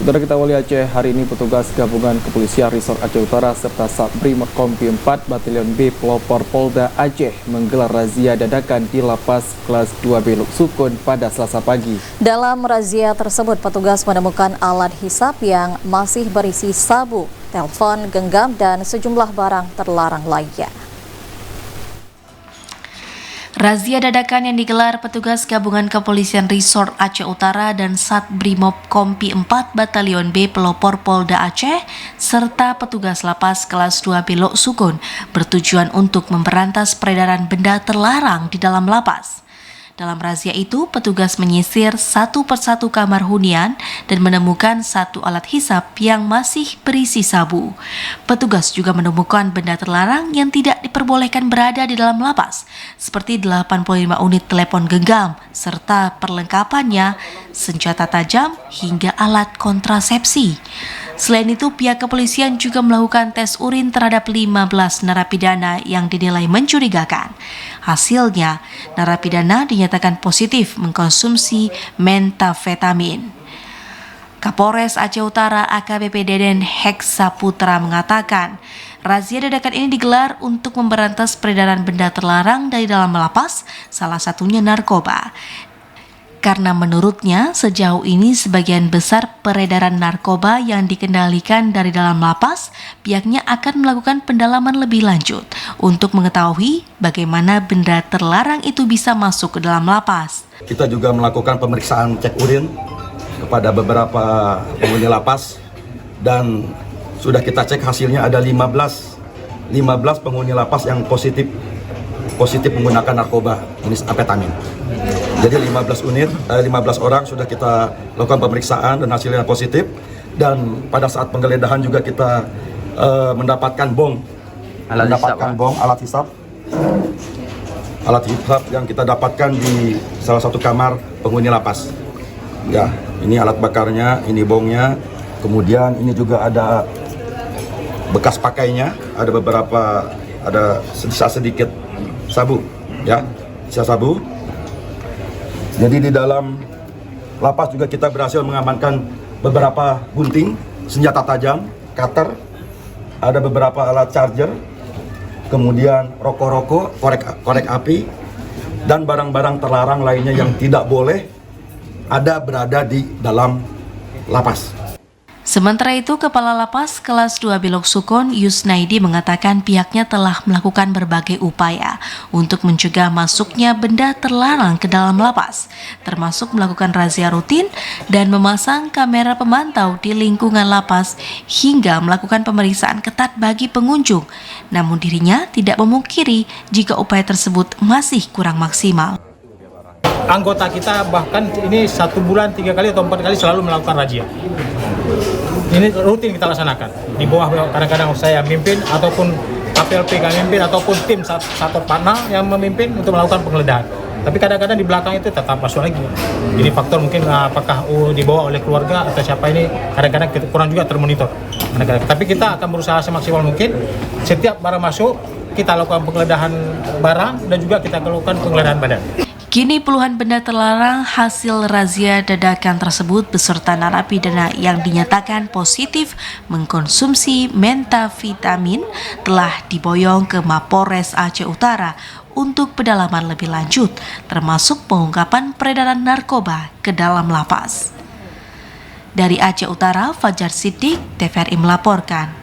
Saudara, kita awali Aceh. Hari ini petugas gabungan Kepolisian Resort Aceh Utara serta Satbrimob Kompi 4 Batalion B Pelopor Polda Aceh menggelar razia dadakan di Lapas Kelas 2B Luk Sukun pada Selasa pagi. Dalam razia tersebut, petugas menemukan alat hisap yang masih berisi sabu, telepon genggam, dan sejumlah barang terlarang lainnya. Razia dadakan yang digelar petugas gabungan Kepolisian Resort Aceh Utara dan Satbrimob Kompi 4 Batalion B Pelopor Polda Aceh serta petugas lapas kelas 2B Luk Sukun bertujuan untuk memberantas peredaran benda terlarang di dalam lapas. Dalam razia itu, petugas menyisir satu persatu kamar hunian dan menemukan satu alat hisap yang masih berisi sabu. Petugas juga menemukan benda terlarang yang tidak diperbolehkan berada di dalam lapas, seperti 85 unit telepon genggam, serta perlengkapannya, senjata tajam, hingga alat kontrasepsi. Selain itu, pihak kepolisian juga melakukan tes urin terhadap 15 narapidana yang dinilai mencurigakan. Hasilnya, narapidana dinyatakan positif mengkonsumsi metafetamin. Kapolres Aceh Utara AKBP Deden Heksaputra mengatakan, razia dadakan ini digelar untuk memberantas peredaran benda terlarang dari dalam lapas, salah satunya narkoba. Karena menurutnya sejauh ini sebagian besar peredaran narkoba yang dikendalikan dari dalam lapas, pihaknya akan melakukan pendalaman lebih lanjut untuk mengetahui bagaimana benda terlarang itu bisa masuk ke dalam lapas. Kita juga melakukan pemeriksaan cek urin kepada beberapa penghuni lapas dan sudah kita cek hasilnya ada 15 penghuni lapas yang positif menggunakan narkoba jenis amfetamin. Jadi 15 orang sudah kita lakukan pemeriksaan dan hasilnya positif, dan pada saat penggeledahan juga kita mendapatkan alat hisap yang kita dapatkan di salah satu kamar penghuni lapas. Ya, ini alat bakarnya, ini bongnya, kemudian ini juga ada bekas pakainya, ada sedikit sabu, ya, sisa sabu. Jadi di dalam lapas juga kita berhasil mengamankan beberapa gunting, senjata tajam, cutter, ada beberapa alat charger, kemudian rokok-rokok, korek api, dan barang-barang terlarang lainnya yang tidak boleh berada di dalam lapas. Sementara itu, Kepala Lapas Kelas 2B Luk Sukun Yusnaidi mengatakan pihaknya telah melakukan berbagai upaya untuk mencegah masuknya benda terlarang ke dalam lapas, termasuk melakukan razia rutin dan memasang kamera pemantau di lingkungan lapas hingga melakukan pemeriksaan ketat bagi pengunjung. Namun dirinya tidak memungkiri jika upaya tersebut masih kurang maksimal. Anggota kita bahkan ini 1 bulan 3 kali atau 4 kali selalu melakukan razia. Ini rutin kita laksanakan. Di bawah kadang-kadang saya mimpin ataupun KPLP kami mimpin ataupun tim satu panel yang memimpin untuk melakukan penggeledahan. Tapi kadang-kadang di belakang itu tetap masuk lagi. Ini faktor mungkin apakah dibawa oleh keluarga atau siapa ini, kadang-kadang kurang juga termonitor. Tapi kita akan berusaha semaksimal mungkin. Setiap barang masuk kita lakukan penggeledahan barang dan juga kita lakukan penggeledahan badan. Kini puluhan benda terlarang hasil razia dadakan tersebut beserta narapidana yang dinyatakan positif mengkonsumsi metafetamin telah diboyong ke Mapolres Aceh Utara untuk pendalaman lebih lanjut, termasuk pengungkapan peredaran narkoba ke dalam lapas. Dari Aceh Utara, Fajar Siddiq, TVRI melaporkan.